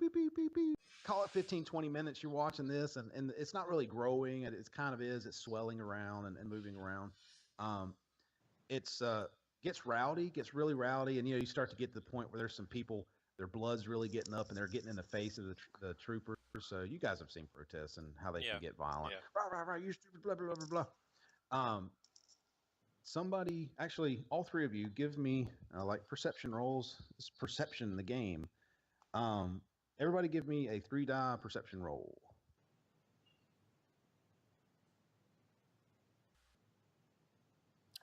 beep, beep, beep, beep. Call it 15, 20 minutes. You're watching this, and it's not really growing. It's kind of is. It's swelling around and moving around. It's gets rowdy, gets really rowdy, and you start to get to the point where there's some people, their blood's really getting up, and they're getting in the face of the troopers. So you guys have seen protests and how they can get violent. Rah, rah, rah, you stupid, blah, blah, blah, blah, blah. Somebody, actually, all three of you, give me like perception rolls. It's perception in the game. Everybody give me a 3-die perception roll.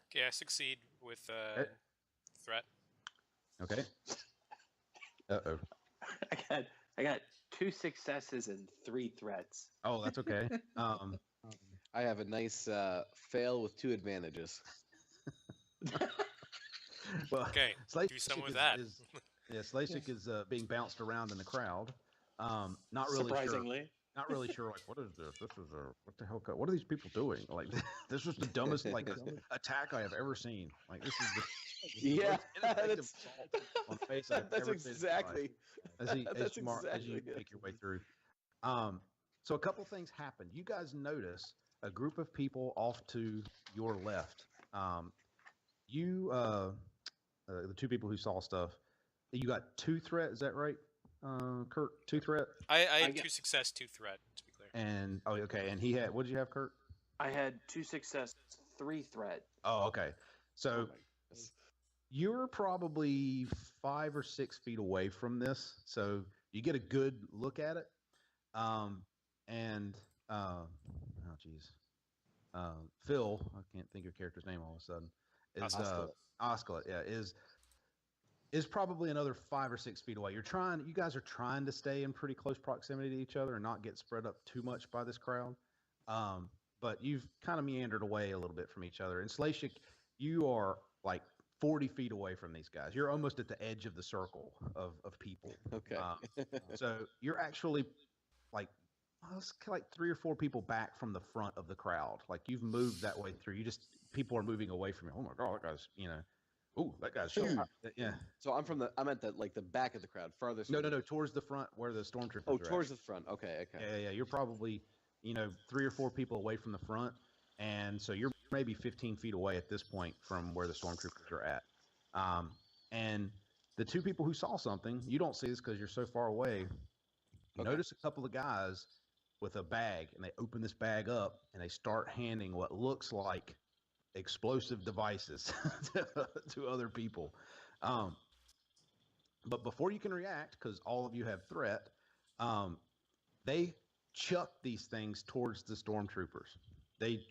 Okay, I succeed with threat. Okay. Uh-oh. I got 2 successes and 3 threats. Oh, that's okay. I have a nice fail with 2 advantages. Well, okay, do some with that. Slashik is being bounced around in the crowd. Not really surprisingly. Sure. Not really sure. Like, what is this? This is what the hell? What are these people doing? Like, this was the dumbest attack I have ever seen. Like, this is the that's on face I've that's ever exactly as you make your way through. So a couple things happened. You guys notice a group of people off to your left. The 2 people who saw stuff. You got 2 threat. Is that right, Kurt? 2 threat. I had 2 success, 2 threat. To be clear. And okay. And he had. What did you have, Kurt? I had 2 success, 3 threat. Oh, okay. So you're probably 5 or 6 feet away from this, so you get a good look at it. Phil, I can't think of your character's name all of a sudden. Is Osculate, yeah, is probably another 5 or 6 feet away. You guys are trying to stay in pretty close proximity to each other and not get spread up too much by this crowd. But you've kind of meandered away a little bit from each other. And Slashik, you are like 40 feet away from these guys. You're almost at the edge of the circle of people. Okay. So you're actually like 3 or 4 people back from the front of the crowd. Like, you've moved that way through. People are moving away from you. Oh my God, that guy's, ooh, that guy's huge. Yeah. So I'm at the back of the crowd, farthest. No, towards the front where the stormtroopers are. Oh, towards the front. Okay. Yeah. You're probably, 3 or 4 people away from the front. And so you're maybe 15 feet away at this point from where the stormtroopers are at. And the 2 people who saw something, you don't see this because you're so far away. Notice a couple of guys with a bag, and they open this bag up and they start handing what looks like explosive devices to other people. But before you can react, because all of you have threat, they chuck these things towards the stormtroopers. They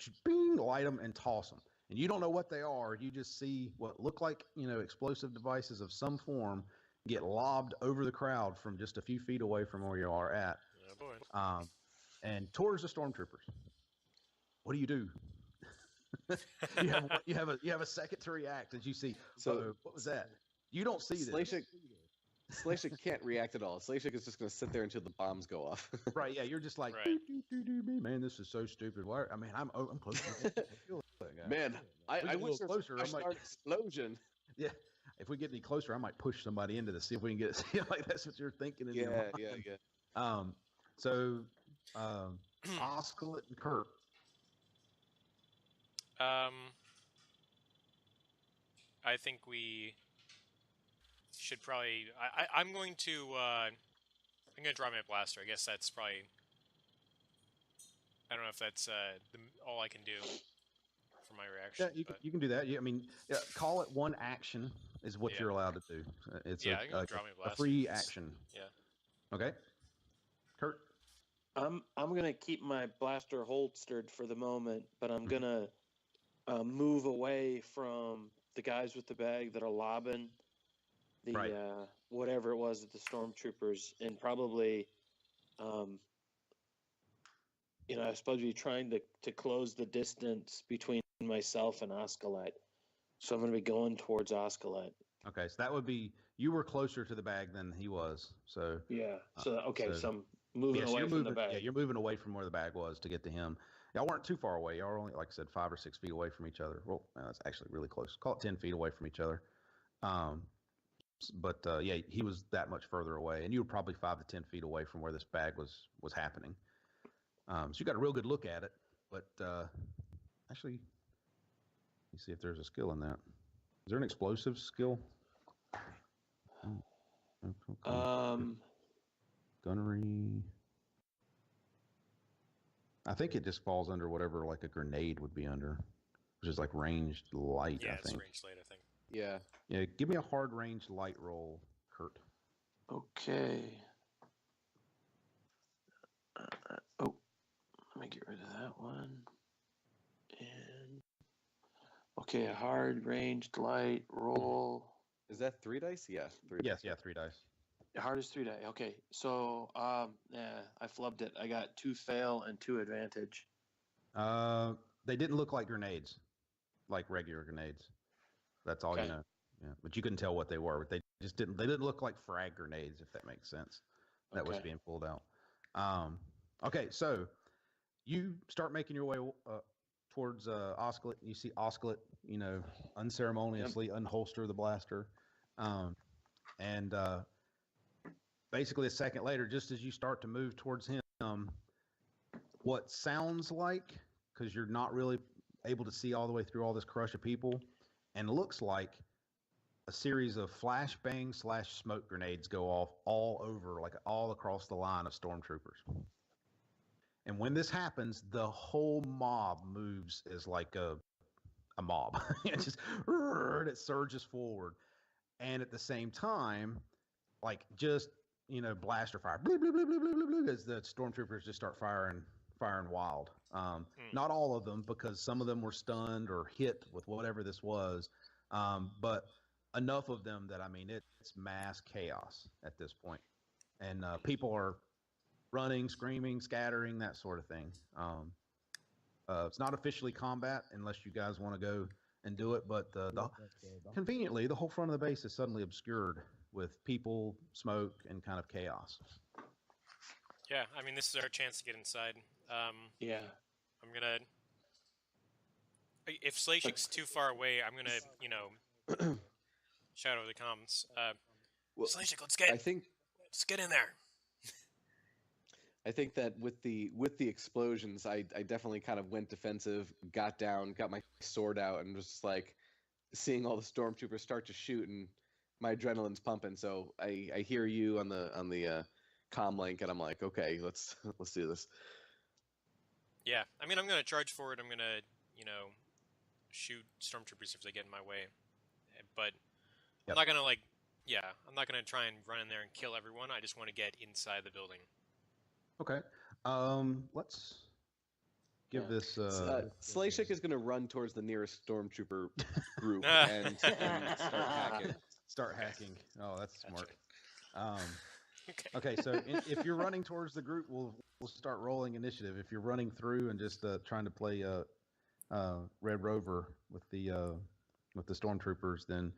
light them and toss them. And you don't know what they are. You just see what look like, explosive devices of some form get lobbed over the crowd from just a few feet away from where you are at. Yeah, boy. And towards the stormtroopers. What do you do? you have a second to react as you see. So what was that? You don't see this. Slashik can't react at all. Slashik is just going to sit there until the bombs go off. Right? Yeah, you're just like, man, this is so stupid. Why? I mean, I'm close. Man, I wish there was an explosion. Yeah, if we get any closer, I might push somebody into this. See if we can get it. Like, that's what you're thinking. Yeah. So, Osculate and Kurt. I think we should probably. I'm going to. I'm going to draw my blaster. I guess that's probably. I don't know if that's all I can do for my reaction. Yeah, you can do that. I mean, call it one action is what you're allowed to do. It's a free action. Yeah. Okay. Kurt. I'm gonna keep my blaster holstered for the moment, but I'm gonna move away from the guys with the bag that are lobbing the whatever it was at the stormtroopers, and probably, I suppose be trying to close the distance between myself and Osculate. So I'm gonna be going towards Osculate. Okay, so that would be you were closer to the bag than he was. So yeah. So I'm moving away from the bag. Yeah, you're moving away from where the bag was to get to him. Y'all weren't too far away. Y'all were only, like I said, 5 or 6 feet away from each other. Well, that's actually really close. Call it 10 feet away from each other. But yeah, he was that much further away, and you were probably 5 to 10 feet away from where this bag was happening. So you got a real good look at it. But actually, let me see if there's a skill in that. Is there an explosive skill? Gunnery. I think it just falls under whatever like a grenade would be under, which is like ranged light. Yeah, I it's think. ranged light, I think. Yeah. Yeah, give me a hard range light roll, Kurt. Okay. Oh, let me get rid of that one. And okay, a hard ranged light roll. Is that 3 dice? Yeah, 3 Yes, dice. yeah, 3 dice. Hard is 3 die. Okay, so yeah, I flubbed it. I got 2 fail and 2 advantage. They didn't look like grenades, like regular grenades. That's all Okay. you know. Yeah, but you couldn't tell what they were. They just didn't. They didn't look like frag grenades, if that makes sense. That was Okay. being pulled out. Okay, so you start making your way towards Oscillate. You see Oscillate, unceremoniously unholster the blaster, and basically a second later, just as you start to move towards him, what sounds like, because you're not really able to see all the way through all this crush of people, and looks like a series of flashbang / smoke grenades go off all over, like all across the line of stormtroopers. And when this happens, the whole mob moves as like a mob. It just it surges forward, and at the same time, like just blaster fire, blue, blue, blue, blue, blue, blue, blue, as the stormtroopers just start firing wild. Not all of them, because some of them were stunned or hit with whatever this was, but enough of them that it's mass chaos at this point, and people are running, screaming, scattering, that sort of thing. It's not officially combat unless you guys want to go and do it, but conveniently, the whole front of the base is suddenly obscured with people, smoke, and kind of chaos. Yeah, this is our chance to get inside. Yeah. I'm gonna. If Slashik's too far away, I'm gonna, shout over the comms. Slashik, let's get in there. I think that with the explosions, I definitely kind of went defensive, got down, got my sword out, and was just like seeing all the stormtroopers start to shoot, and my adrenaline's pumping. So I hear you on the comm link, and I'm like, okay, let's do this. Yeah, I'm gonna charge forward. I'm gonna shoot stormtroopers if they get in my way, but I'm not gonna I'm not gonna try and run in there and kill everyone. I just want to get inside the building. Okay. Let's give this. Slashik is going to run towards the nearest stormtrooper group and start hacking. Start hacking. Oh, that's smart. Okay, so if you're running towards the group, we'll start rolling initiative. If you're running through and just trying to play Red Rover with the stormtroopers, then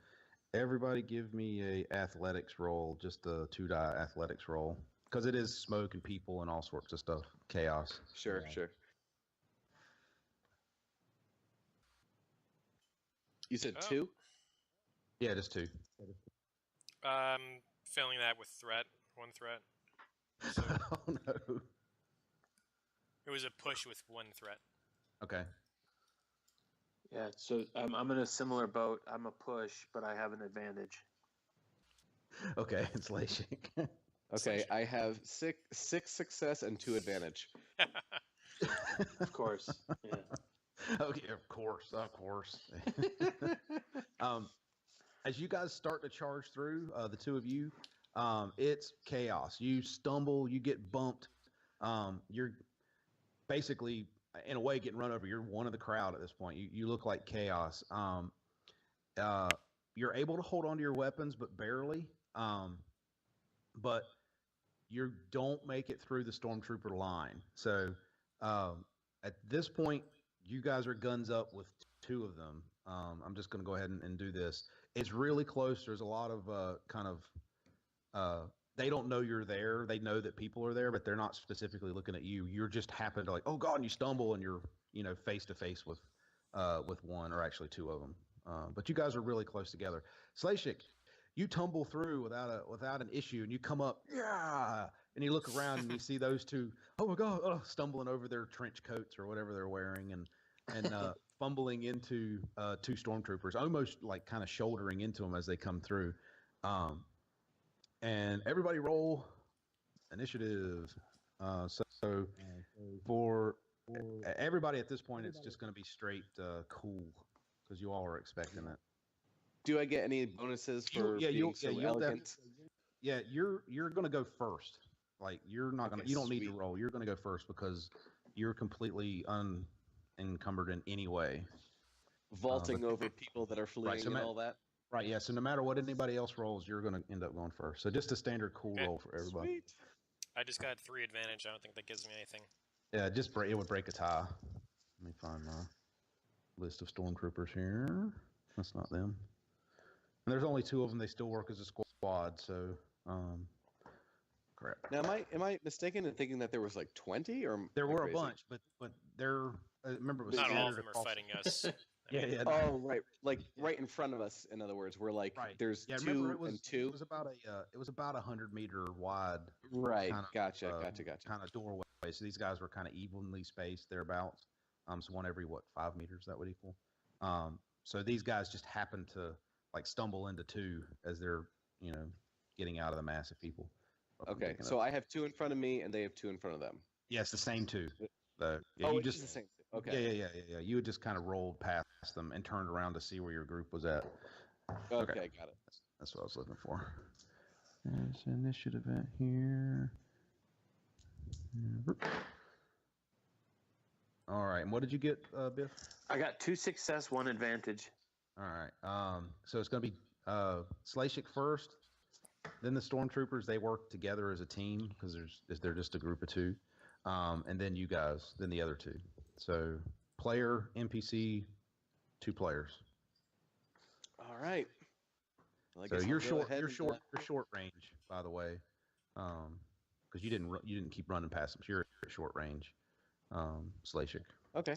everybody give me a athletics roll, just a 2-die athletics roll. Because it is smoke and people and all sorts of stuff. Chaos. Sure. You said 2? Yeah, just 2. Failing that with threat. 1 threat. So oh, no. It was a push with 1 threat. Okay. Yeah, so I'm in a similar boat. I'm a push, but I have an advantage. Okay, it's Lashik. Okay, I have 6 success and 2 advantage. Of course, yeah. Okay, of course. As you guys start to charge through, the two of you, it's chaos. You stumble, you get bumped. You're basically, in a way, getting run over. You're one of the crowd at this point. You look like chaos. You're able to hold onto your weapons, but barely. But you don't make it through the stormtrooper line. So at this point, you guys are guns up with 2 of them. I'm just going to go ahead and do this. It's really close. There's a lot of they don't know you're there. They know that people are there, but they're not specifically looking at you. You're just happen to oh God, and you stumble and you're face to face with one, or actually 2 of them. But you guys are really close together. Slashik, you tumble through without an issue, and you come up, yeah, and you look around and you see those two, oh my god, stumbling over their trench coats or whatever they're wearing, and fumbling into two stormtroopers, almost like kind of shouldering into them as they come through. And everybody roll initiative. So for everybody at this point, it's just going to be straight cool because you all are expecting it. Do I get any bonuses for being so elegant? You're going to go first. Like you're not going to. You don't need to roll. You're going to go first because you're completely unencumbered in any way. Vaulting over people that are fleeing and all that. Right. Yeah. So no matter what anybody else rolls, you're going to end up going first. So just a standard cool roll for everybody. Sweet. I just got 3 advantage. I don't think that gives me anything. Yeah, it would break a tie. Let me find my list of stormtroopers here. That's not them. And there's only 2 of them. They still work as a squad. So, crap. Now, am I mistaken in thinking that there was like 20 or there were a bunch, but they're remember it was not all of them are fighting us. Yeah. Oh, right. Like right in front of us. In other words, we're like there's 2 and 2. It was about 100-meter wide. Right. Kind of, gotcha. Kind of doorway. So these guys were kind of evenly spaced thereabouts. So one every 5 meters that would equal. So these guys just happened to like stumble into 2 as they're getting out of the mass of people. Okay. So I have 2 in front of me and they have 2 in front of them. Yeah, it's the same 2. You just the same 2. Okay. Yeah. You had just kind of rolled past them and turned around to see where your group was at. Okay, got it. That's what I was looking for. There's an initiative event here. All right, and what did you get, Biff? I got 2 success, 1 advantage. All right. So it's going to be Slashik first, then the stormtroopers. They work together as a team because they're just a group of 2, and then you guys, then the other 2. So player, NPC, 2 players. All right. Well, so you're short range, by the way, because you didn't keep running past them. So you're at short range, Slashik. Okay.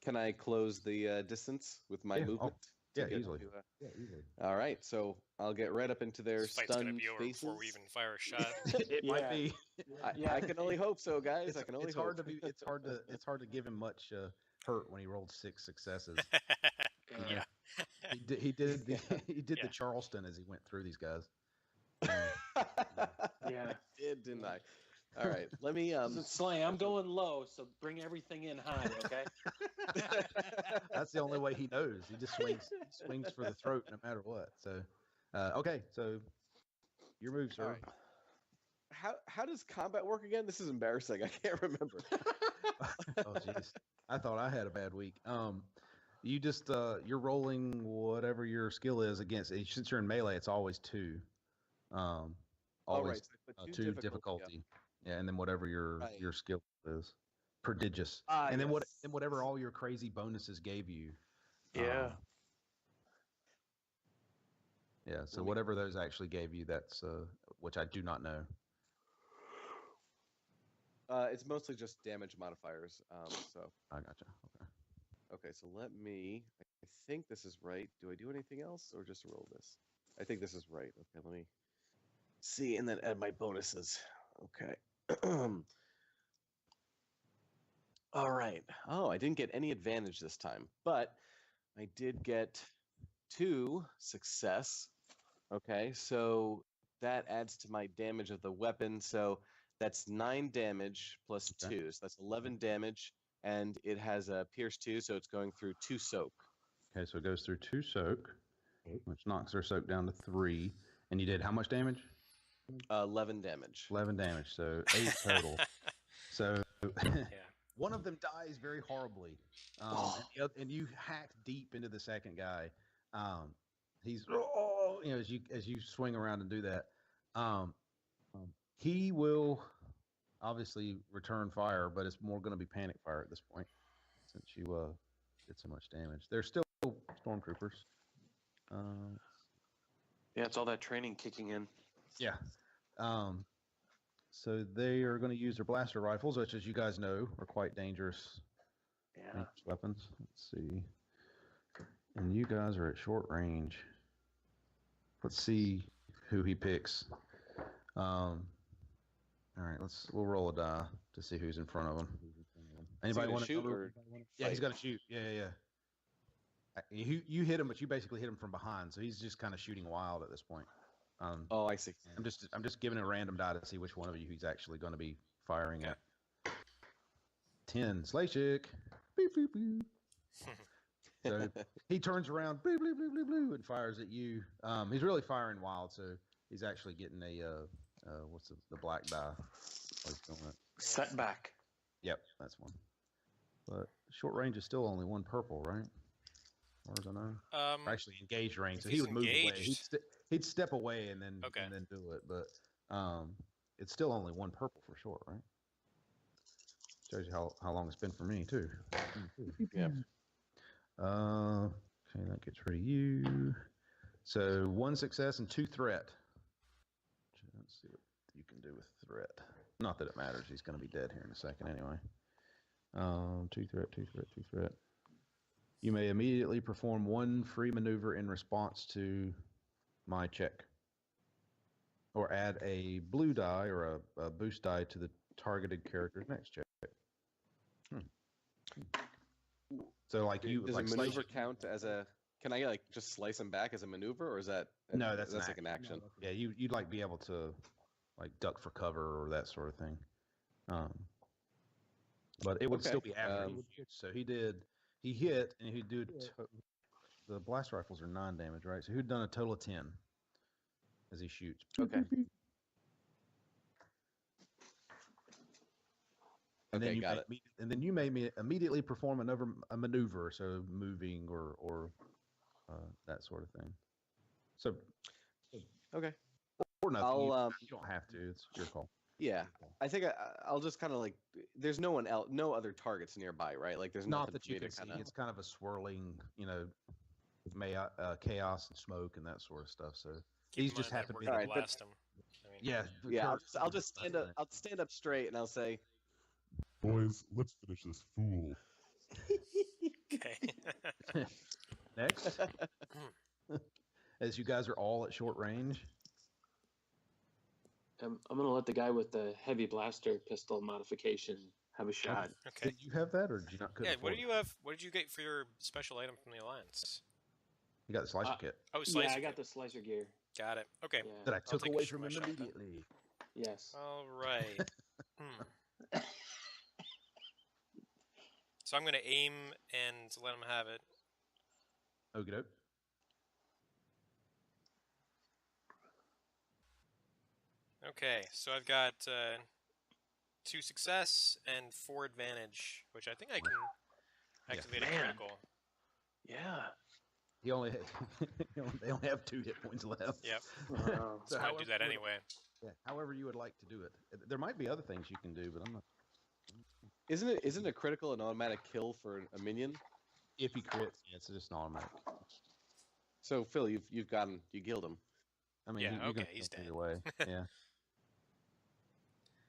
Can I close the distance with my movement? Easily. All right, so I'll get right up into their stunned faces before we even fire a shot. It might be. I can only hope so, guys. I can only hope. It's hard to give him much hurt when he rolled 6 successes. Yeah. He did the Charleston as he went through these guys. Yeah, I did, didn't I? All right, let me. Slay, I'm going low, so bring everything in high, okay? That's the only way he knows. He just swings for the throat no matter what. So, okay, so your move, sir. Right. How does combat work again? This is embarrassing. I can't remember. Oh jeez, I thought I had a bad week. You just you're rolling whatever your skill is against. Since you're in melee, it's always 2. Always so 2 difficulty. Yeah, and then whatever your skill is, prodigious, and then whatever all your crazy bonuses gave you. Yeah. Yeah. So whatever those actually gave you, that's which I do not know. It's mostly just damage modifiers. So I gotcha. Okay. So let me. I think this is right. Do I do anything else or just roll this? I think this is right. Okay. Let me see, and then add my bonuses. Okay. All right. Oh, I didn't get any advantage this time, but I did get 2 success. Okay, so that adds to my damage of the weapon. So that's 9 damage plus 2. So that's 11 damage, and it has a pierce 2, so it's going through 2 soak. Okay, so it goes through 2 soak, which knocks their soak down to 3. And you did how much damage? 11 damage. 11 damage, so 8 total. So Yeah. one of them dies very horribly, and you hack deep into the second guy. He's as you swing around and do that, he will obviously return fire, but it's more going to be panic fire at this point since you did so much damage. They're still stormtroopers. Yeah, it's all that training kicking in. Yeah. So they are going to use their blaster rifles, which, as you guys know, are quite dangerous. Yeah. Dangerous weapons. Let's see. And you guys are at short range. Let's see. who he picks. All right, we'll roll a die to see who's in front of him. Anybody want to shoot or Yeah, he's gonna shoot. Yeah. You hit him, but you basically hit him from behind, so he's just kind of shooting wild at this point. Oh, I see. I'm just giving a random die to see which one of you he's actually going to be firing at. 10 Slaychick. Beep, beep, beep. So he turns around, blue, blue, blue, blue, blue, and fires at you. He's really firing wild, so he's actually getting a what's the black die? Setback. Yep, that's one. But short range is still only one purple, right? As far as I know. Or actually, engaged range, so he would move away. He'd step away and then do it. But it's still only one purple for short, right? Shows you how long it's been for me too. Yeah. Okay, that gets rid of you. So 1 success and 2 threat. Let's see what you can do with threat. Not that it matters. He's going to be dead here in a second anyway. 2 threat. You may immediately perform 1 free maneuver in response to my check. Or add a blue die or a boost die to the targeted character's next check. So like does a maneuver count as a? Can I like just slice him back as a maneuver, or is that? No, that's like an action. Yeah, you'd like be able to like duck for cover or that sort of thing. But it would still be after. So he hit and he'd do the blast rifles are 9 damage, right? So he'd done a total of 10 as he shoots. Okay. And then got it. And then you may immediately perform a maneuver, so moving or that sort of thing. So okay, or nothing. You don't have to. It's your call. Yeah, I think I'll just kind of like. There's no one else, no other targets nearby, right? Like there's not nothing that you can see. It's kind of a swirling, chaos and smoke and that sort of stuff. So he's just happened to be right, blast him. Yeah. I'll just stand up. I'll stand up straight and I'll say, "Boys, let's finish this fool." Okay. Next, as you guys are all at short range. I'm going to let the guy with the heavy blaster pistol modification have a shot. Okay. Did you have that, or did you not? Yeah. What do you have? What did you get for your special item from the Alliance? You got the slicer kit. Oh, slicer yeah, I got the slicer gear. Got it. Okay. Yeah. That I took away from him shot, immediately. Yes. All right. So I'm going to aim and let him have it. Okie doke. Okay, so I've got 2 success and 4 advantage, which I think I can activate a critical. Yeah. He only they only have 2 hit points left. Yep. So I do that anyway. Yeah. However you would like to do it. There might be other things you can do, but I'm not. Isn't a critical an automatic kill for a minion? If he crits, yeah, it's just an automatic. So Phil, you killed him. I mean, yeah, he's dead. Either way. Yeah.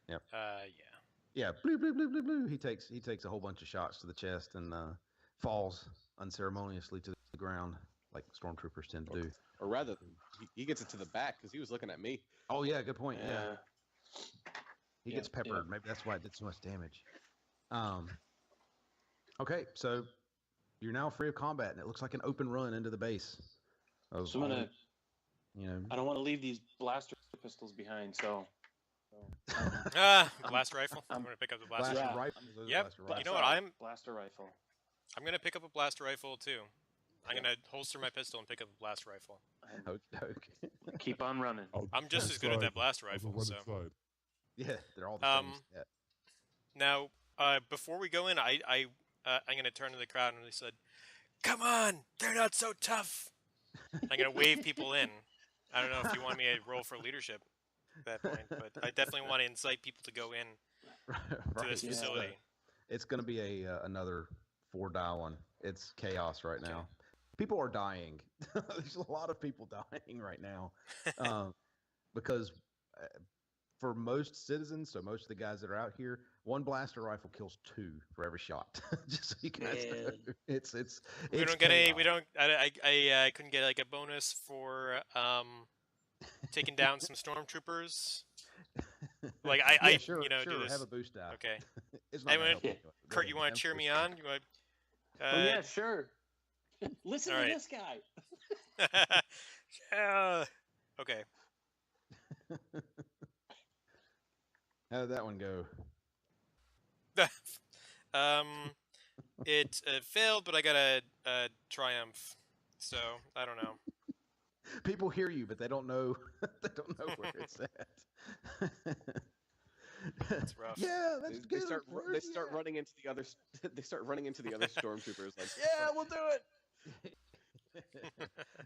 Yep. Yeah. Yeah. Blue, blue, blue, blue, blue. He takes a whole bunch of shots to the chest and falls unceremoniously to the ground, like stormtroopers tend to do. Or rather, he gets it to the back because he was looking at me. Oh yeah, good point. Yeah. He gets peppered. Yeah. Maybe that's why it did so much damage. Okay, so you're now free of combat, and it looks like an open run into the base. So I'm gonna. I don't want to leave these blaster pistols behind, so. Blast rifle. I'm gonna pick up the blaster rifle. Yep. Blaster You know what? Blaster rifle. I'm gonna pick up a blaster rifle too. I'm gonna holster my pistol and pick up a blast rifle. Okay. Keep on running. I'm just as good at that blast rifle. So. Yeah, they're all the same. Now, before we go in, I'm gonna turn to the crowd and he said, "Come on, they're not so tough." I'm gonna wave people in. I don't know if you want me to roll for leadership at that point, but I definitely want to incite people to go in to this facility. It's going to be another 4-die one. It's chaos right now. People are dying. There's a lot of people dying right now because for most citizens, so most of the guys that are out here, 1 blaster rifle kills 2 for every shot. Just so you guys know, it's we don't get chaos. I couldn't get like a bonus for taking down some stormtroopers. Like Yeah, sure, do sure. this. Have a boost die. Okay. It's not gonna Anyone, help you. Go Kurt, ahead, you want have to a cheer boost me die. on? You want? Oh yeah, sure. Listen All to right. this guy. Okay. How did that one go? It failed, but I got a triumph. So I don't know. People hear you, but they don't know. They don't know where it's at. That's rough. Yeah, that's They good. start Kurt, they start yeah. running into the other they start running into the other stormtroopers like Yeah, we'll do it.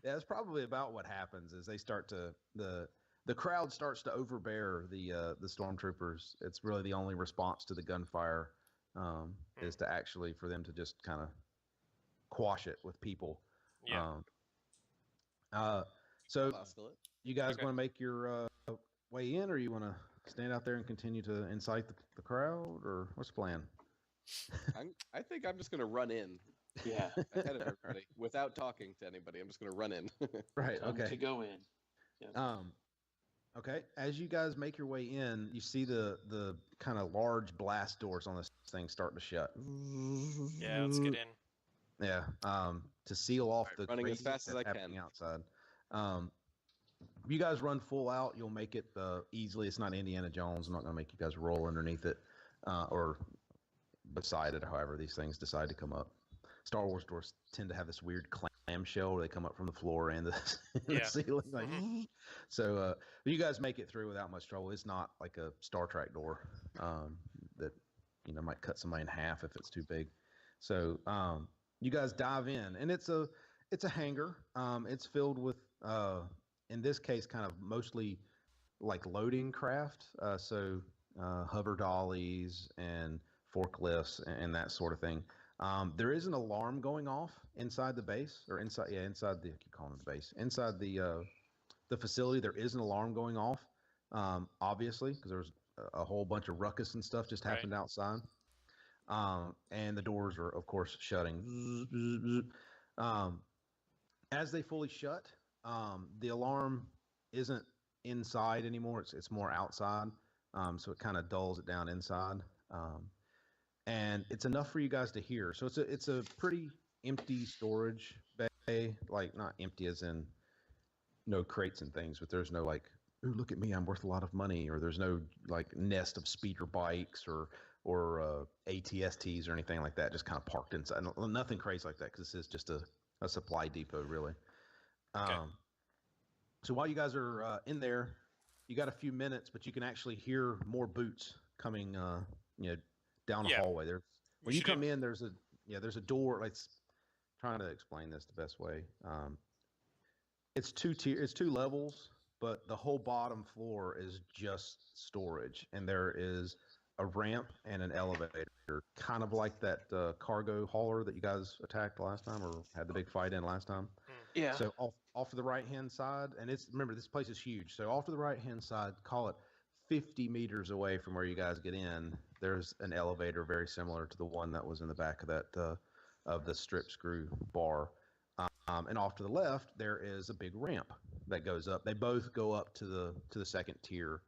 Yeah, that's probably about what happens. Is they start to the crowd starts to overbear the stormtroopers. It's really the only response to the gunfire is to actually for them to just kind of quash it with people. Yeah. So Hostile. you guys Okay. want to make your way in, or you want to stand out there and continue to incite the crowd, or what's the plan? I think I'm just gonna run in Yeah. ahead of everybody without talking to anybody. I'm just gonna run in. Right. Time Okay. to go in. Yeah. Okay. As you guys make your way in, you see the kind of large blast doors on this thing starting to shut. Yeah. Let's get in. Yeah. To seal off Right, the running as crazy fast as that's I happening can. outside. If you guys run full out, you'll make it easily. It's not Indiana Jones. I'm not going to make you guys roll underneath it or beside it, however these things decide to come up. Star Wars doors tend to have this weird clamshell where they come up from the floor and the ceiling. Like, So you guys make it through without much trouble. It's not like a Star Trek door that might cut somebody in half if it's too big. So you guys dive in, and it's a hangar. It's filled with in this case kind of mostly like loading craft. So hover dollies and forklifts and that sort of thing. There is an alarm going off inside the base, or inside the, I keep calling it the base, inside the facility. There is an alarm going off, obviously, because there's a whole bunch of ruckus and stuff just happened outside. And the doors are, of course, shutting. As they fully shut, the alarm isn't inside anymore. It's more outside. So it kind of dulls it down inside. And it's enough for you guys to hear. So it's a pretty empty storage bay, like not empty as in no crates and things, but there's no like, ooh, look at me, I'm worth a lot of money, or there's no like nest of speeder bikes or ATSTs or anything like that, just kind of parked inside. Nothing crazy like that, because this is just a supply depot, really. Okay. So while you guys are in there, you got a few minutes, but you can actually hear more boots coming, down a hallway. When you come in, there's a door. Like, trying to explain this the best way. It's two levels, but the whole bottom floor is just storage, and there is a ramp and an elevator, kind of like that cargo hauler that you guys attacked last time or had the big fight in last time. Yeah. So off to the right-hand side, and remember, this place is huge. So off to the right-hand side, call it 50 meters away from where you guys get in, there's an elevator very similar to the one that was in the back of that of the strip screw bar. And off to the left, there is a big ramp that goes up. They both go up to the second tier,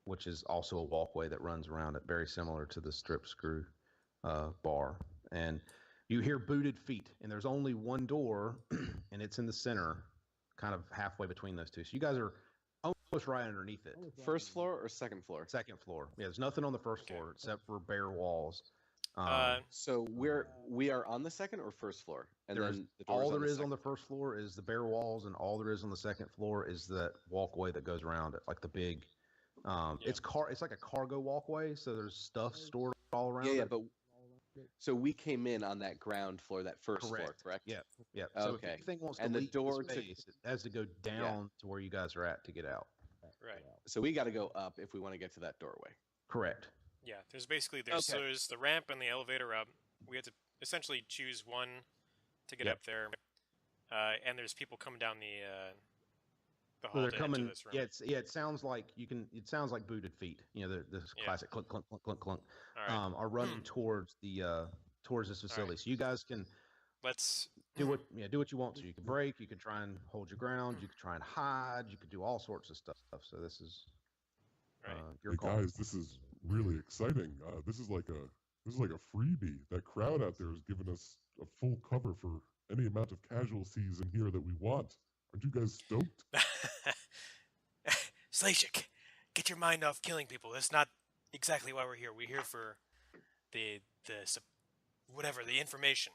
which is also a walkway that runs around it, very similar to the strip screw bar. And you hear booted feet, and there's only one door, and it's in the center, kind of halfway between those two. So you guys are almost right underneath it. First floor or second floor? Second floor. Yeah, there's nothing on the first floor except for bare walls. So we are on the second or first floor, and then all there is on the first floor is the bare walls, and all there is on the second floor is that walkway that goes around it, like the big. It's like a cargo walkway, so there's stuff stored all around. Yeah, it. but so we came in on that ground floor, that first floor, correct? Yeah. Okay. So if anything wants to and the leak door the space, it has to go down to where you guys are at to get out. Right. So we got to go up if we want to get to that doorway. Correct. Yeah. There's the ramp and the elevator up. We have to essentially choose one to get up there, and there's people coming down the hall They're to coming. enter this room. It sounds like It sounds like booted feet. The classic clunk, clunk, clunk, clunk, clunk. All right. Are running towards this facility. So you guys can let's do what you want to. You can break. You can try and hold your ground. You can try and hide. You could do all sorts of stuff. So this is your Hey call. guys, this is really exciting. This is like a freebie. That crowd out there is giving us a full cover for any amount of casualties in here that we want. Aren't you guys stoked? Slashik, get your mind off killing people. That's not exactly why we're here. We're here for the information.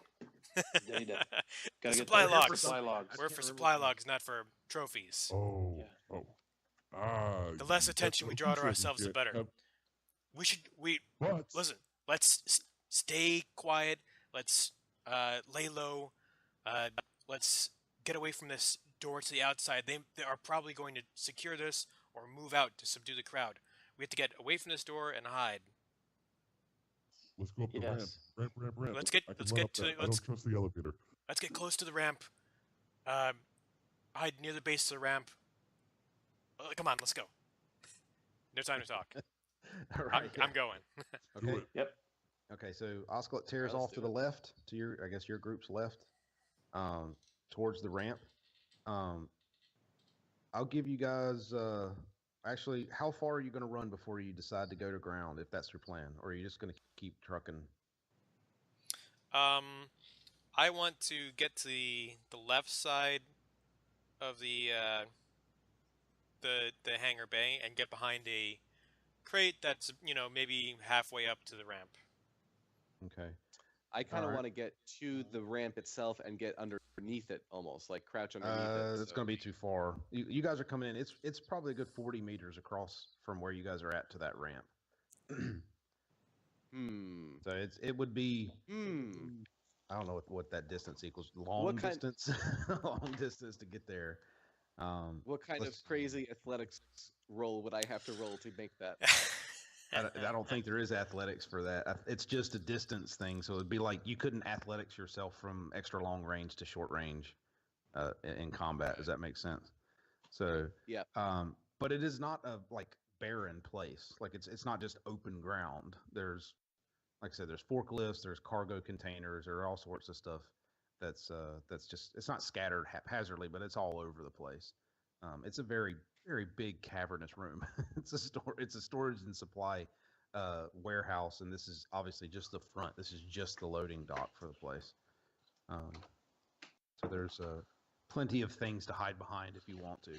Data. The Gotta supply get logs. supply logs. We're for supply logs, not for trophies. Oh, Yeah. oh. The less attention we draw to appreciate ourselves, the can't better. have- But Listen. Let's stay quiet. Let's lay low. Let's get away from this door to the outside. They are probably going to secure this or move out to subdue the crowd. We have to get away from this door and hide. let's go up the ramp. Yes. Ramp. Let's get I can let's run get up to that. I don't trust the elevator. let's get close to the ramp. Hide near the base of the ramp. Come on, let's go. No time to talk. All right. I'm going. Do Okay. it. Yep. Okay. So Oscillate tears Let's off do to the left, to your group's left, towards the ramp. I'll give you guys. Actually, how far are you going to run before you decide to go to ground? If that's your plan, or are you just going to keep trucking? I want to get to the left side of the hangar bay and get behind a crate that's maybe halfway up to the ramp. Okay. I kind of Alright. want to get to the ramp itself and get underneath it, almost like crouch underneath it. It's going to be too far. You guys are coming in. It's probably a good 40 meters across from where you guys are at to that ramp. So it would be. I don't know what that distance equals. Long distance. Long distance to get there. What kind of crazy athletics roll would I have to roll to make that? I don't think there is athletics for that. It's just a distance thing. So it'd be like you couldn't athletics yourself from extra long range to short range in combat. Does that make sense? So yeah. But it is not a barren place. Like it's not just open ground. There's, like I said, there's forklifts, there's cargo containers, there are all sorts of stuff that's just, it's not scattered haphazardly, but it's all over the place. It's a very, very big cavernous room. It's a storage and supply warehouse, and this is obviously just the front. This is just the loading dock for the place. So there's plenty of things to hide behind if you want to.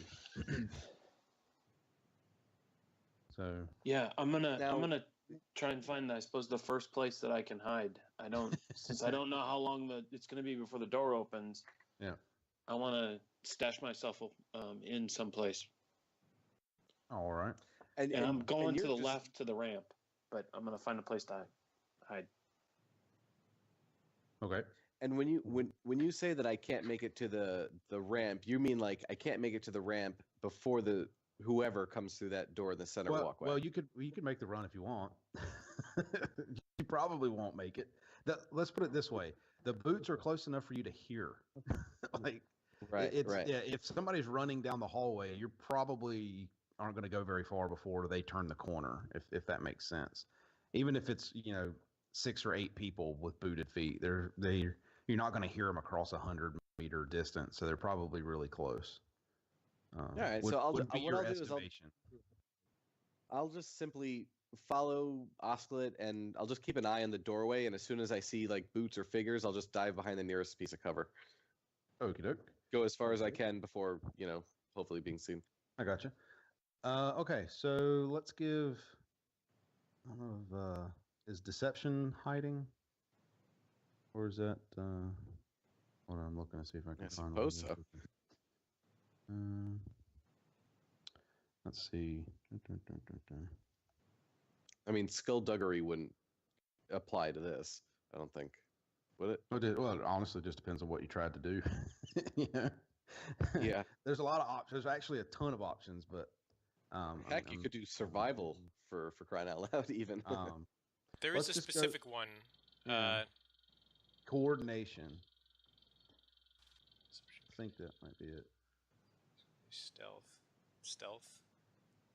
So yeah, I'm gonna try and find, I suppose, the first place that I can hide. Since I don't know how long it's gonna be before the door opens. Yeah, I want to stash myself in someplace. all right. And I'm going to the just... left to the ramp, but I'm gonna find a place to hide. Okay. And when you say that I can't make it to the ramp, you mean like I can't make it to the ramp before whoever comes through that door in the center walkway? Well, you could make the run if you want. You probably won't make it. Let's put it this way: the boots are close enough for you to hear. Right. Yeah. If somebody's running down the hallway, you probably aren't going to go very far before they turn the corner. If that makes sense. Even if it's 6 or 8 people with booted feet, you're not going to hear them across 100-meter distance. So they're probably really close. All right, so what I'll do is I'll just simply follow Oscillate, and I'll just keep an eye on the doorway, and as soon as I see like boots or figures, I'll just dive behind the nearest piece of cover. Okie doke. Go as far as I can before, hopefully being seen. I gotcha. Okay, so let's give. I don't know if is deception hiding, or is that? Hold on, I'm looking to see if I can find. I suppose so. Let's see. I mean, skullduggery wouldn't apply to this. I don't think. Would it? Well, it honestly just depends on what you tried to do. Yeah. There's a lot of options. There's actually a ton of options, but heck, you could do survival for crying out loud, even. There is a specific one. Coordination. I think that might be it. Stealth.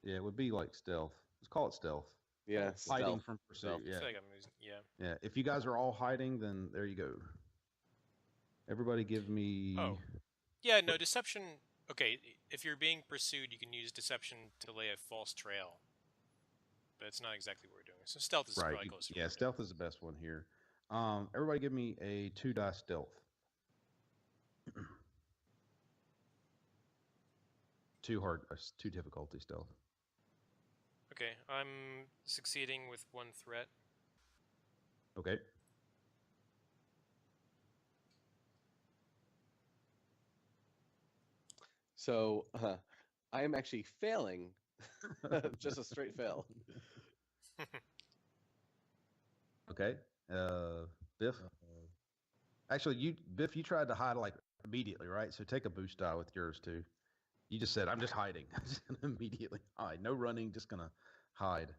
Yeah, it would be like stealth. Let's call it stealth. Yeah, hiding from pursuit. Stealth. Yeah. I feel like I'm using, Yeah. If you guys are all hiding, then there you go. Everybody give me... Oh. Yeah, no, deception... Okay, if you're being pursued, you can use deception to lay a false trail. But it's not exactly what we're doing. So stealth is probably closer. Yeah, stealth is the best one here. Everybody give me a 2 die stealth. 2 difficulty stealth. Okay, I'm succeeding with 1 threat. Okay. So I am actually failing, just a straight fail. Okay. Biff. Actually, Biff, you tried to hide like immediately, right? So take a boost die with yours too. You just said, "I'm just hiding." I'm just gonna immediately hide. No running. Just gonna hide.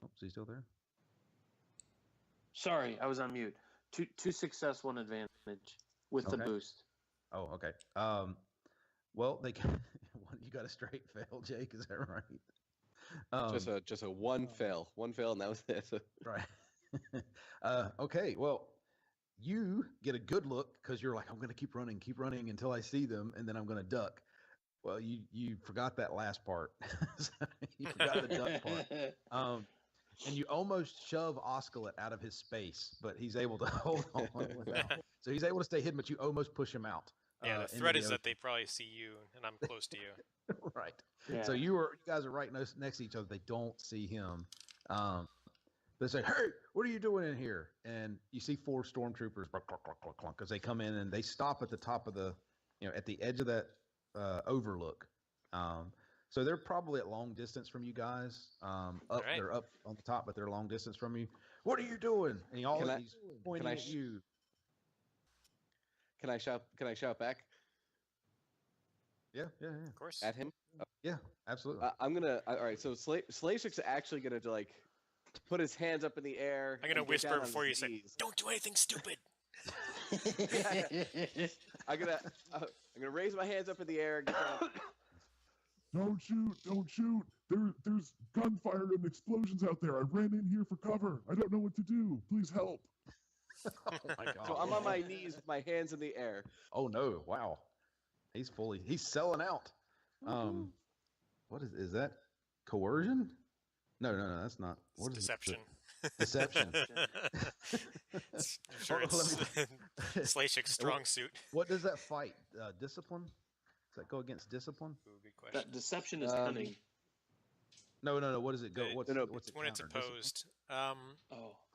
Oh, is he still there? Sorry, I was on mute. Two success, 1 advantage with the boost. Oh, okay. Well, you got a straight fail, Jake. Is that right? Just a 1 fail, and that was it. Right. Okay. Well, you get a good look because you're like, I'm going to keep running until I see them, and then I'm going to duck. Well, you forgot that last part. You forgot the duck part. And you almost shove Osculate out of his space, but he's able to hold on without. So he's able to stay hidden, but you almost push him out. Yeah, the threat is that they probably see you, and I'm close to you. Right. Yeah. So you guys are right next to each other. They don't see him. They say, "Hey, what are you doing in here?" And you see 4 stormtroopers because they come in and they stop at the top of at the edge of that overlook. So they're probably at long distance from you guys. They're up on the top, but they're long distance from you. What are you doing? And he's pointing at you. Can I shout back? Yeah. Of course. At him? Yeah, absolutely. I'm gonna. All right. So Slashik's actually gonna like put his hands up in the air. I'm gonna whisper before you say, "Don't do anything stupid." I'm gonna raise my hands up in the air. And get down. Don't shoot! There's gunfire and explosions out there. I ran in here for cover. I don't know what to do. Please help. Oh my God. So I'm on my knees with my hands in the air. Oh no! Wow, he's selling out. What is that? Coercion? No, that's not. What is deception? Deception. I'm sure it's Slashik's strong suit. What does that fight? Discipline? Does that go against discipline? Ooh, good question. That deception is cunning. No. What does it go? What's it when it's opposed?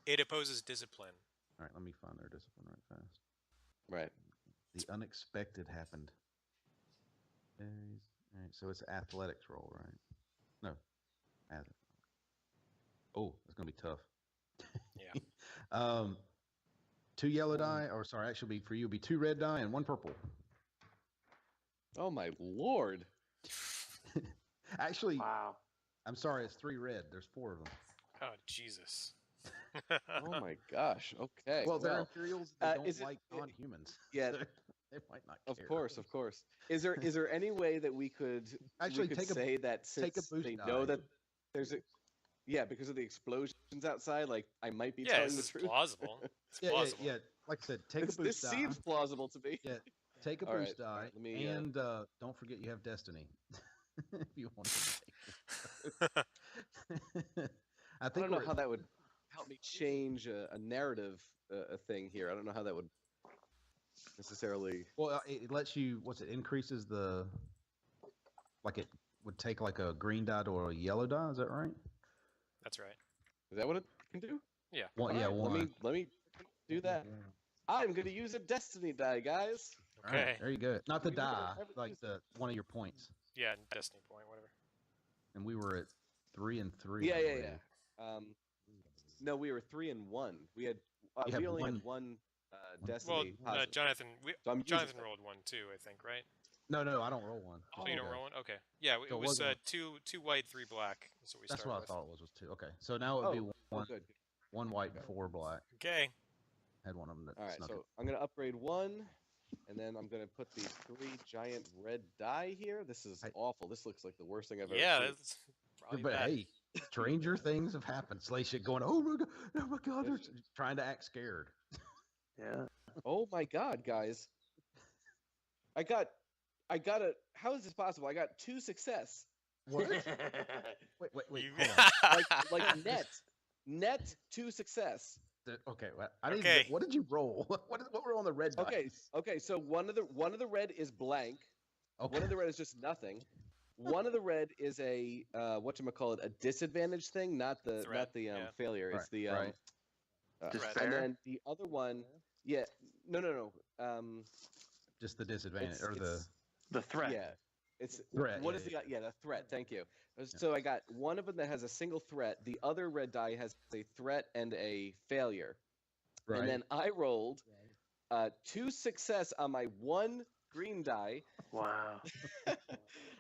It opposes discipline. All right, let me find their discipline right fast. Right. The unexpected happened. All right, so it's athletics roll, right? No. Oh, it's gonna be tough. Yeah. 2 yellow die, or sorry, actually for you, it'll be 2 red die and 1 purple. Oh my lord! Actually, wow. I'm sorry, it's 3 red. There's 4 of them. Oh Jesus! Oh my gosh! Okay. Well, they're Imperials. They don't like it, non-humans. Yeah. They might not care. Of course. Is there any way that we could say that since they know that there's because of the explosions outside, like I might be telling the truth. Plausible. It's plausible. Yeah. Like I said, take a boost die. This seems plausible to me. Yeah, take a boost die, and don't forget you have destiny. If you want to take it. I don't know how that would help me change a narrative thing here. I don't know how that would necessarily. Well, it lets you. Increases the. Like it would take like a green die or a yellow die. Is that right? That's right. Is that what it can do? Yeah. One. Let me do that. I'm going to use a destiny die, guys. Okay. Right, there you go. Not the die, like the one of your points. Yeah, destiny point, whatever. And we were at 3 and 3. Yeah. No, we were 3 and 1. We had we only had 1 destiny. Well, Jonathan, Jonathan rolled 1 too, I think, right? No, I don't roll 1. Oh, you don't roll 1? Okay. Yeah, it was 2 white, 3 black. That's what we started with. That's what I thought it was 2. Okay, so now it would be 1 white and 4 black. Okay. Had one of them that All right, snuck so it. I'm going to upgrade 1, and then I'm going to put these 3 giant red die here. This is awful. This looks like the worst thing I've ever seen. Yeah, that's probably but bad. hey, stranger things have happened. Slashik going, oh my god, they're trying to act scared. Yeah. Oh my god, guys. I got a. How is this possible? I got 2 success. What? Wait. You- Hold on. Like net 2 success. Okay, I need. Okay. What did you roll? What were on the red dice? Okay. So one of the red is blank. Okay. One of the red is just nothing. One of the red is a whatchamacallit, a disadvantage thing, not the failure. It's the right. and then the other one, no. Just the disadvantage or the threat. Yeah, it's threat. What is the threat? Thank you. So I got one of them that has a single threat. The other red die has a threat and a failure. Right. And then I rolled 2 success on my 1 green die. Wow.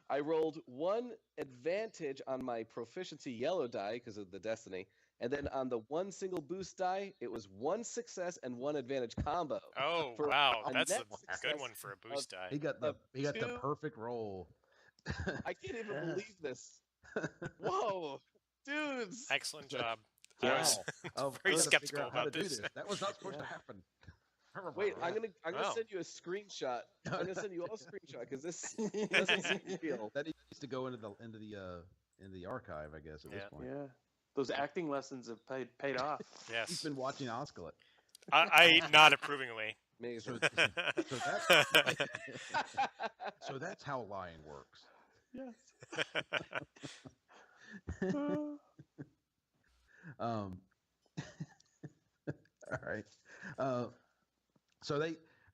I rolled 1 advantage on my proficiency yellow die because of the destiny. And then on the 1 single boost die, it was 1 success and 1 advantage combo. Oh For wow, a that's a net good success one for a boost die. He got the 2 perfect roll. I can't even believe this. Whoa, dudes! Excellent job. Wow. I was very skeptical about this. That was not supposed to happen. Wait, I'm gonna Wow. send you a screenshot. I'm gonna send you all a screenshot because this doesn't seem real. That needs to go into the archive, I guess, at this point. Yeah. Those acting lessons have paid off. He's Yes. been watching Osculate. I nod approvingly. Amazing. So that's how lying works. Yes. All right. So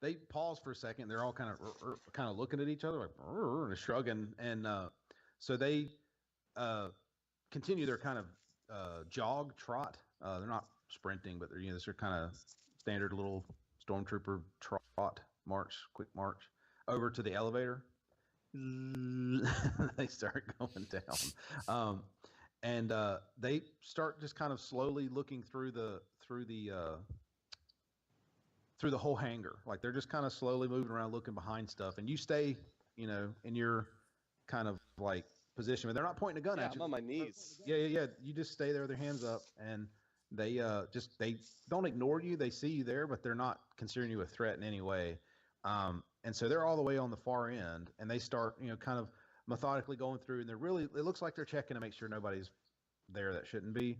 they pause for a second. They're all kind of looking at each other, like and shrugging, and so they continue their kind of jog trot. They're not sprinting, but they're this are kind of standard little stormtrooper trot march, quick march over to the elevator. They start going down, and they start just kind of slowly looking through the whole hangar. Like they're just kind of slowly moving around, looking behind stuff, and you stay, in your kind of like position. But they're not pointing a gun at you. I'm on my knees. Yeah. You just stay there with their hands up, and they don't ignore you. They see you there, but they're not considering you a threat in any way. And so they're all the way on the far end, and they start, kind of methodically going through, and it looks like they're checking to make sure nobody's there that shouldn't be,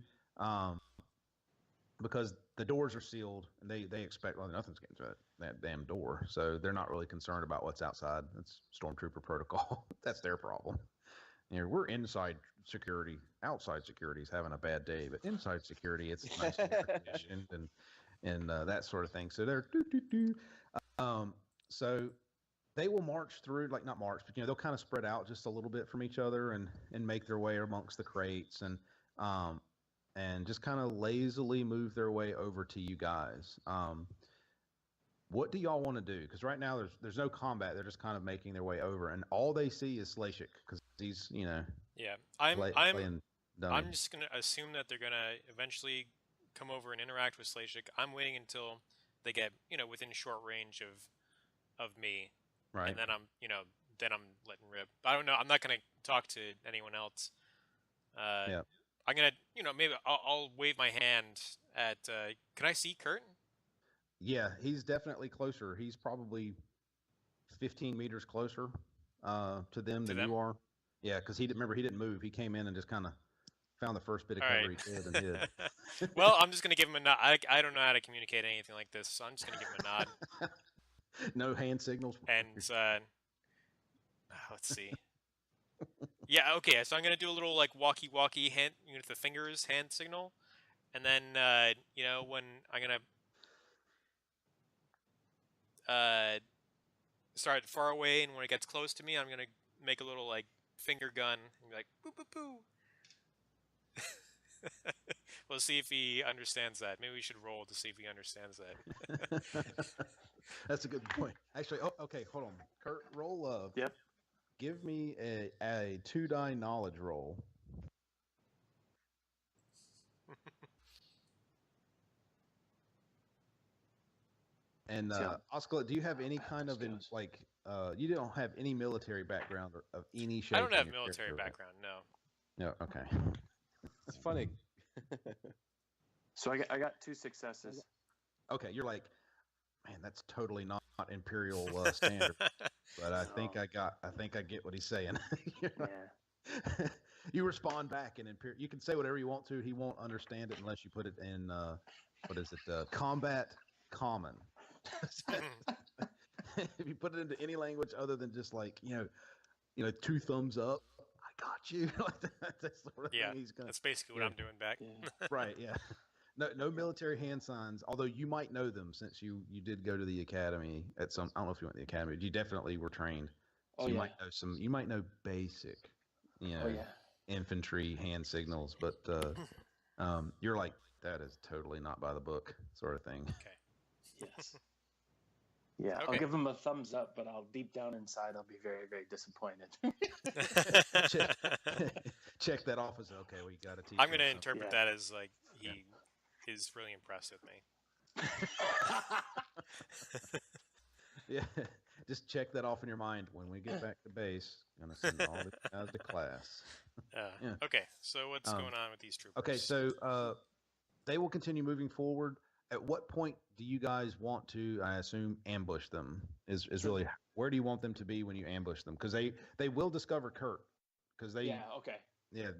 because the doors are sealed, and they expect, well, nothing's getting through that damn door, so they're not really concerned about what's outside. That's Stormtrooper protocol. That's their problem. We're inside security. Outside security is having a bad day, but inside security, it's nice and air conditioned and that sort of thing. So they're so they will march through, like not march, but they'll kind of spread out just a little bit from each other and make their way amongst the crates and just kind of lazily move their way over to you guys. What do y'all want to do? Because right now there's no combat. They're just kind of making their way over, and all they see is Slashik because he's Yeah, I'm playing dummy. I'm just gonna assume that they're gonna eventually come over and interact with Slashik. I'm waiting until they get within short range of me, right, and then I'm letting rip. I don't know. I'm not gonna talk to anyone else. Yeah. I'm gonna maybe I'll wave my hand at. Can I see Kurt? Yeah, he's definitely closer. He's probably 15 meters closer to them than you are. Yeah, because he didn't move. He came in and just kind of found the first bit of cover he could and hid. Well, I'm just gonna give him a nod. I don't know how to communicate anything like this, so I'm just gonna give him a nod. No hand signals. And let's see. Yeah, okay. So I'm gonna do a little like walkie-walkie hand, with the fingers hand signal, and then when I'm gonna start far away, and when it gets close to me, I'm gonna make a little like finger gun and be like boo boo boo. We'll see if he understands that. Maybe we should roll to see if he understands that. That's a good point. Actually, okay, hold on. Kurt, roll Yep. Give me a 2-die knowledge roll. And Oscar, do you have any kind of you don't have any military background of any shape? I don't have military background. No. No. Okay. It's funny. So I got 2 successes. Okay, you're like, man, that's totally not Imperial standard. But I think I get what he's saying. Yeah. You respond back in Imperial. You can say whatever you want to. He won't understand it unless you put it in what is it? Combat common. If you put it into any language other than just like 2 thumbs up, I got you. That's sort of Yeah, thing he's gonna. that's basically what I'm doing back. Yeah. Right. Yeah. No military hand signs. Although you might know them since you did go to the academy at some. I don't know if you went to the academy, but you definitely were trained. So you might know some. You might know basic, infantry hand signals. But you're like, that is totally not by the book, sort of thing. Okay. Yes. Yeah, I'll give him a thumbs up, but deep down inside, I'll be very, very disappointed. Check that off as okay. We got to teach. I'm going to interpret that as like he is really impressed with me. Yeah, just check that off in your mind. When we get back to base, I'm gonna send all the guys to class. Okay, so what's going on with these troopers? Okay, so they will continue moving forward. At what point do you guys want to, I assume, ambush them? Is really, where do you want them to be when you ambush them? Because they will discover Kurt. Because they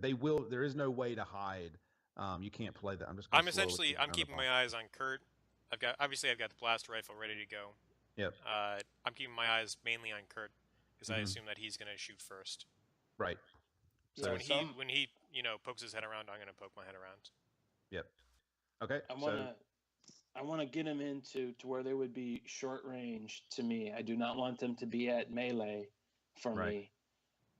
they will. There is no way to hide. You can't play that. I'm keeping my eyes on Kurt. I've got the blaster rifle ready to go. Yep. I'm keeping my eyes mainly on Kurt because I assume that he's going to shoot first. Right. So when he pokes his head around, I'm going to poke my head around. Yep. Okay. I want to get him into where they would be short range to me. I do not want them to be at melee for me,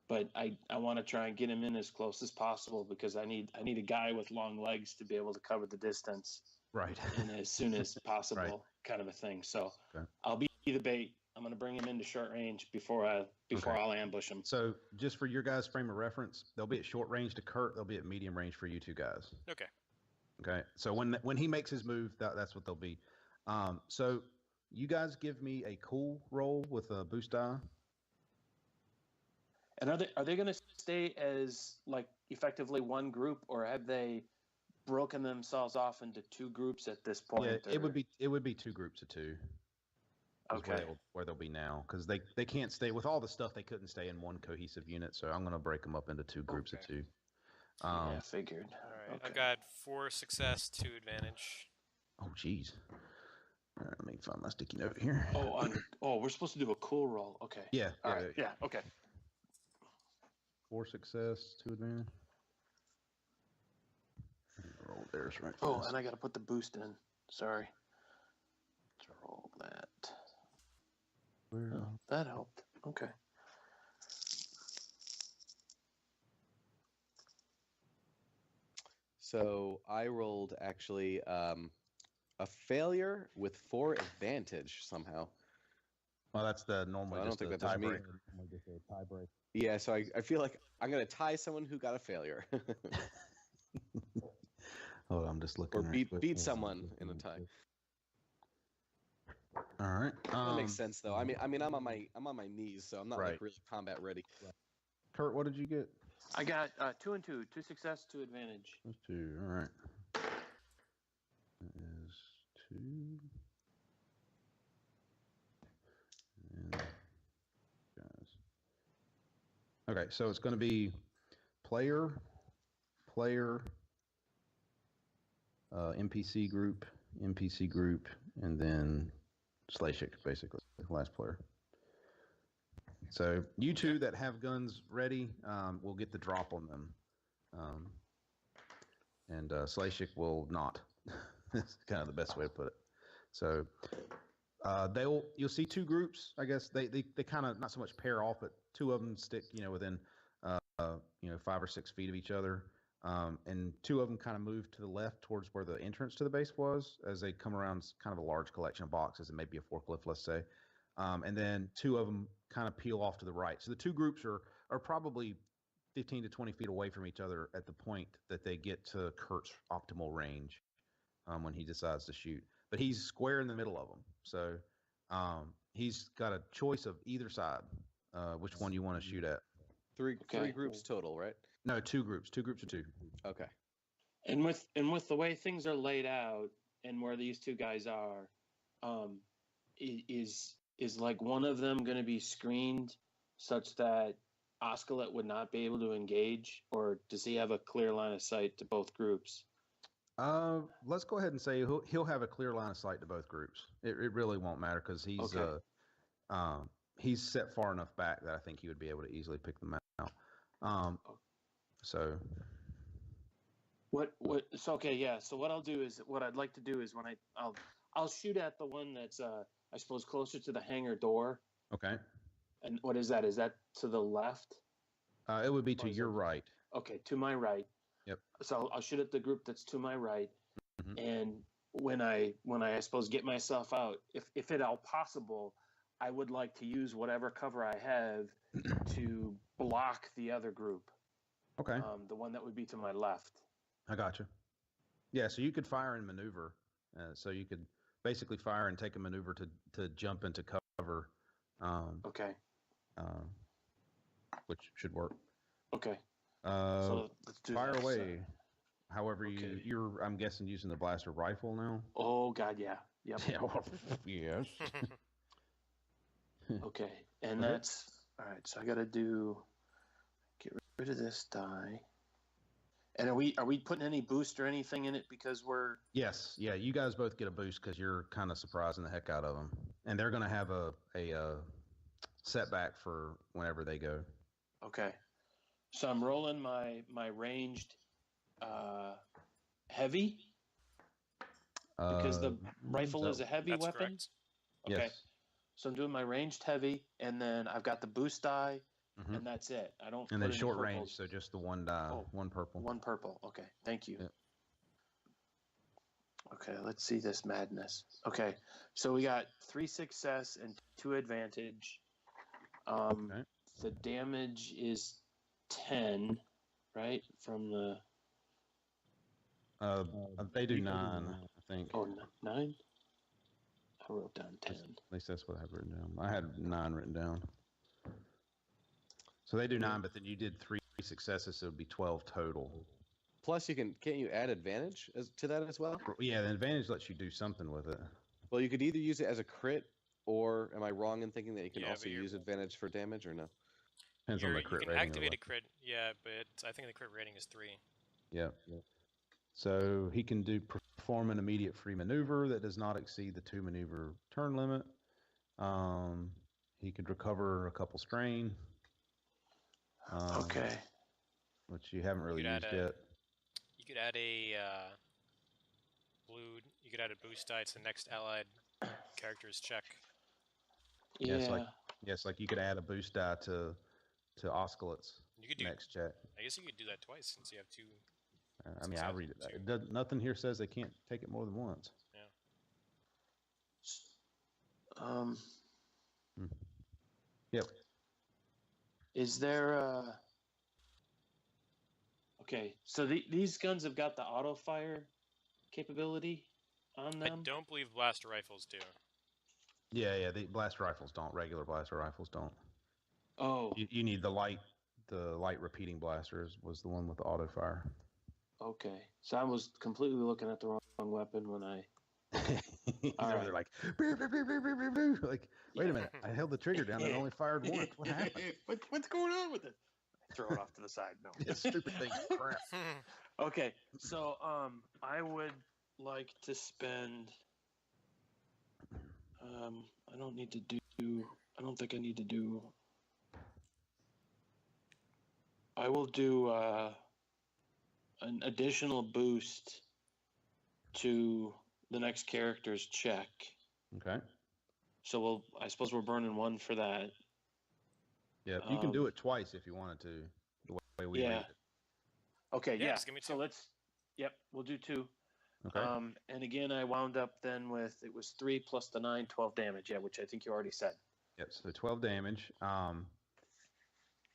but I want to try and get him in as close as possible because I need a guy with long legs to be able to cover the distance. Right. And as soon as possible, kind of a thing. So I'll be the bait. I'm going to bring him into short range before I'll ambush him. So just for your guys' frame of reference, they'll be at short range to Kurt. They'll be at medium range for you two guys. Okay. Okay. So when he makes his move, that's what they'll be. So you guys give me a cool roll with a boost die. And are they going to stay as like effectively one group, or have they broken themselves off into 2 groups at this point? Yeah, it would be 2 groups of 2. Okay. Where they'll be now, because they can't stay with all the stuff. They couldn't stay in one cohesive unit, so I'm going to break them up into 2 groups of 2. Yeah, figured. All right, I've got 4 success, 2 advantage. Oh, jeez. All right, let me find my sticky note here. We're supposed to do a cool roll. Okay. Yeah. All right. Yeah. Okay. 4 success, 2 advantage. Roll theirs right. And I got to put the boost in. Sorry. Let's roll that. That helped. Okay. So I rolled actually a failure with 4 advantage somehow. Well, that's the normal. I don't think that does me. Tiebreaker. Yeah, so I feel like I'm going to tie someone who got a failure. Oh, I'm just looking. Or beat someone in a tie. All right. That makes sense, though. I mean, I'm on my knees, so I'm not like really combat ready. Kurt, what did you get? I got 2 and 2, 2 success, 2 advantage. That's 2. All right. That is 2. And guys. Okay, so it's going to be player, NPC group, and then Slashik, basically, last player. So you two that have guns ready will get the drop on them, and Slashik will not. That's kind of the best way to put it. So you'll see 2 groups. I guess they kind of not so much pair off, but 2 of them stick within 5 or 6 feet of each other. And 2 of them kind of move to the left towards where the entrance to the base was as they come around kind of a large collection of boxes and maybe a forklift, let's say. And then 2 of them kind of peel off to the right. So the 2 groups are probably 15 to 20 feet away from each other at the point that they get to Kurt's optimal range when he decides to shoot. But he's square in the middle of them. So he's got a choice of either side, which one you want to shoot at. 3 groups total, right? No, 2 groups. 2 groups of 2. Okay. And with the way things are laid out and where these 2 guys are, is like one of them going to be screened such that Osculate would not be able to engage, or does he have a clear line of sight to both groups? Let's go ahead and say he'll have a clear line of sight to both groups. It really won't matter because he's set far enough back that I think he would be able to easily pick them out. So so what I'll do is, what I'd like to do is, when I'll shoot at the one that's I suppose closer to the hangar door. Okay. And what is that? Is that to the left? It would be to your right. Okay, to my right. Yep. So I'll shoot at the group that's to my right, Mm-hmm. and when I suppose get myself out, if at all possible, I would like to use whatever cover I have to block the other group. Okay. The one that would be to my left. I got you. Yeah, so you could fire and maneuver. So you could basically fire and take a maneuver to jump into cover. Okay. Which should work. Okay. So let's do fire that. away. However, Okay. you're I'm guessing using the blaster rifle now. Oh God, yeah. Yep. Yes. Okay, and Okay. that's all right. So I got to get rid of this die. And are we putting any boost or anything in it because we're? Yes. Yeah. You guys both get a boost because you're kind of surprising the heck out of them, and they're going to have a setback for whenever they go. Okay. So I'm rolling my ranged heavy because the rifle is a heavy That's weapon. correct. Okay. Yes. So I'm doing my ranged heavy, and then I've got the boost die, Mhm. and that's it. I don't. And put then any short purples. range, so just the one die, Oh, one purple. One purple. Okay. Thank you. Yep. Okay. Let's see this madness. Okay. So we got 3 success and 2 advantage. Okay. The damage is 10, right? From the They do 9, I think. 9. I wrote down 10. At least that's what I have written down. I had 9 written down. So they do 9, but then you did 3 successes, so it would be 12 total. Plus, can't you add advantage to that as well? Yeah, the advantage lets you do something with it. Well, you could either use it as a crit, or am I wrong in thinking that you can Yeah, also but use advantage for damage, or no? Depends on the You crit can rating. activate a crit, yeah, but I think the crit rating is 3. Yep. So he can perform an immediate free maneuver that does not exceed the 2 maneuver turn limit. He could recover a couple strain. Okay. Which you haven't really You could used add yet. You could add a You could add a boost die to the next allied character's check. Yeah, Yeah. Yes, like you could add a boost die to Osculate's You could do. next check. I guess you could do that twice since you have 2. I mean, I read it. It does, nothing here says they can't take it more than once. Yep. Is there Okay, so these guns have got the auto fire capability on them? I don't believe blaster rifles do. Yeah. The blaster rifles don't. Regular blaster rifles don't. Oh, You need the light repeating blasters was the one with the auto fire. okay. So I was completely looking at the wrong weapon when I. He's All over right. there like, "Boo, boo, boo, boo, boo, boo, boo." Like, wait a minute, I held the trigger down and it only fired once. What happened? What's going on with it? Throw it off to the side. No. This stupid thing, crap. Okay, so I would like to spend. I don't need to do. I don't think I need to do. I will do an additional boost to the next character's check. Okay. So I suppose we're burning 1 for that. Yeah, you can do it twice if you wanted to. The way we Yeah. made it. Okay, Yeah, yeah. just give me So 2. let's. Yep, we'll do 2. Okay. And again, I wound up then with it was 3 plus the 9, 12 damage. Yeah, which I think you already said. Yep. So 12 damage.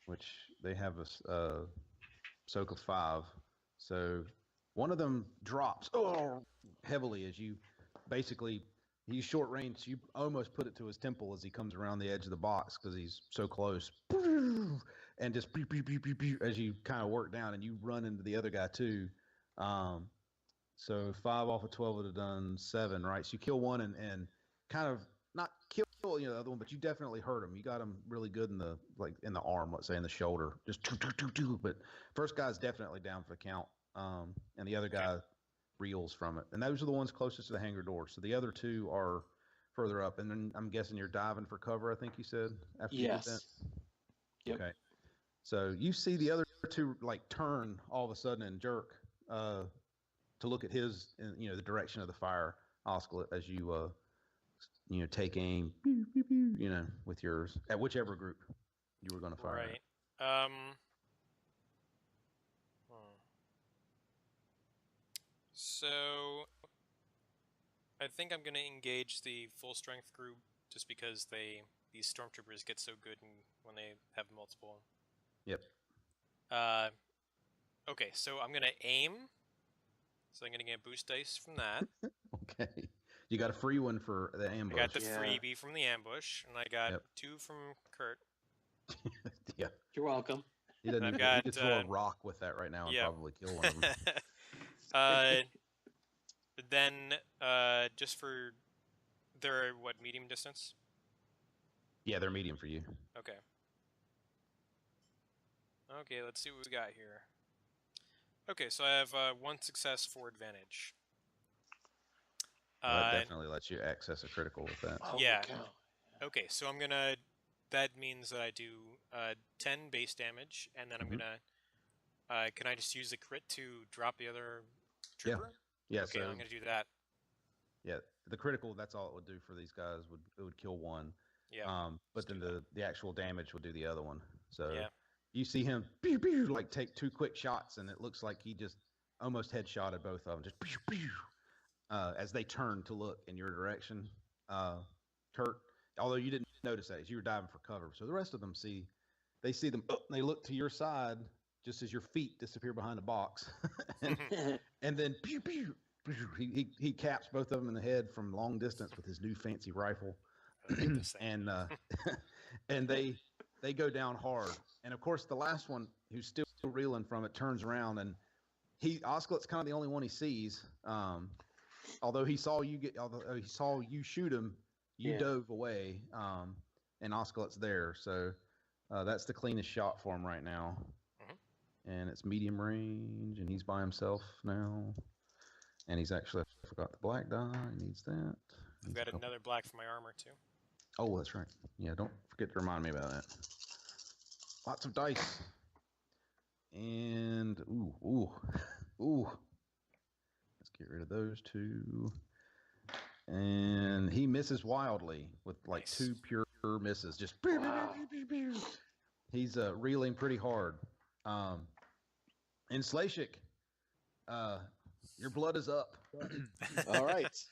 Which they have a soak of 5. So one of them drops heavily as you basically he's short range. You almost put it to his temple as he comes around the edge of the box because he's so close. and just pew, pew, pew, pew, pew, as you kind of work down, and you run into the other guy too. So 5 off of 12 would have done 7, right? So you kill one and kind of not kill the other one, but you definitely hurt him. You got him really good in the arm, let's say in the shoulder, just two. But first guy's definitely down for the count, and the other guy reels from it. And those are the ones closest to the hangar door. So the other 2 are further up, and then I'm guessing you're diving for cover. I think you said after you did that. Yep. Okay. So you see the other 2 like turn all of a sudden and jerk to look at his, the direction of the fire oscillate as you take aim, with yours at whichever group you were going to fire. Right. At. So I think I'm going to engage the full strength group just because these stormtroopers get so good when they have multiple. Yep. Okay, so I'm going to aim. So I'm going to get boost dice from that. Okay. You got a free one for the ambush. I got the freebie from the ambush, and I got 2 from Kurt. Yeah. You're welcome. He doesn't. You could throw a rock with that right now and probably kill one of them. Then, just for they're medium distance? Yeah, they're medium for you. Okay. Okay, let's see what we got here. Okay, so I have 1 success, 4 advantage. Well, that definitely lets you access a critical with that. Yeah. Okay, so I'm gonna. That means that I do 10 base damage, and then I'm gonna. Can I just use the crit to drop the other trooper? Yeah. Okay, so, I'm gonna do that. Yeah, the critical. That's all it would do for these guys. It would kill one. Yeah. But then the actual damage would do the other one. So you see him pew, pew, like take 2 quick shots, and it looks like he just almost headshotted both of them. Just pew, pew. As they turn to look in your direction, Kurt, although you didn't notice that as you were diving for cover. So the rest of them see them, they look to your side just as your feet disappear behind a box. and then pew, pew, pew, he caps both of them in the head from long distance with his new fancy rifle. and they go down hard. And of course, the last one, who's still reeling from it, turns around, and Osculate's kind of the only one he sees. Although he saw you shoot him, you dove away, and Osculate's there. So that's the cleanest shot for him right now. And it's medium range, and he's by himself now. And he's actually, I forgot the black die. He needs that. I've got another black for my armor too. Oh, that's right. Yeah, don't forget to remind me about that. Lots of dice. And ooh. Let's get rid of those 2. And he misses wildly with like 2 pure misses. Just he's reeling pretty hard. And Slashik, your blood is up. All right.